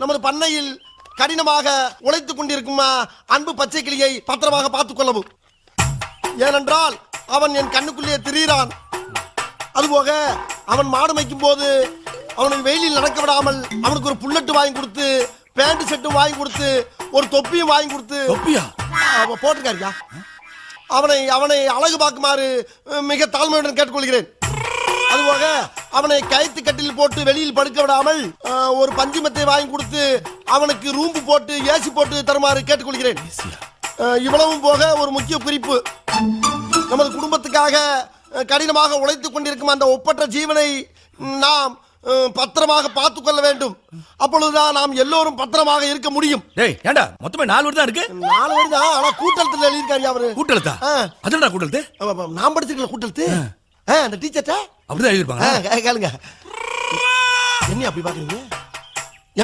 நமது பண்ணையில் கடினமாக உழைத்துக் கொண்டிருக்கும் அன்பு பச்சை கிளியை பத்திரமாக பார்த்துக் கொள்ளவும். ஏனென்றால் அவன் என் கண்ணுக்குள்ளே திரிகிறான். அதுபோக அவன் மாடு மேய்க்கும் போது அவனுக்கு வெயிலில் நடக்க விடாமல் அவனுக்கு ஒரு புல்லட்டு வாங்கி கொடுத்து, பேண்ட் செட்டும் வாங்கி கொடுத்து, ஒரு தொப்பியும் வாங்கி கொடுத்து போட்டிருக்காருயா. அவனை அவனை அழகு பார்க்குமாறு மிக தாழ்மையுடன் கேட்டுக்கொள்கிறேன். அதுபோக அவனை கயிற்று கட்டில் போட்டு வெளியில் படுக்க விடாமல் ஒரு பஞ்சுமத்தை வாங்கி கொடுத்து அவனுக்கு ரூம்பு போட்டு ஏசி போட்டு தருமாறு கேட்டுக்கொள்கிறேன். இவ்வளவும் போக ஒரு முக்கிய குறிப்பு, நமது குடும்பத்துக்காக கடினமாக உழைத்துக் கொண்டிருக்கும் அந்த ஒப்பற்ற ஜீவனை நாம் பத்திரமாக பார்த்துக் கொள்ள வேண்டும். அப்பொழுதுதான் நாம் எல்லோரும் பத்திரமாக இருக்க முடியும். ஏண்டா மொத்தமே 4 வரி தான் இருக்கு. 4 வரி தான், ஆனா கூட்டெழுத்துல எழுதியிருக்காரு அவரு. கூட்டெழுத்தா? அதுடா கூட்டெழுத்து. நான் படிச்சிருக்கல கூட்டெழுத்து. அந்த டீச்சர்ட்ட அப்படிதான் எழுதிருப்பாங்க. கேளுங்க. என்ன அப்படி பாக்குறீங்க?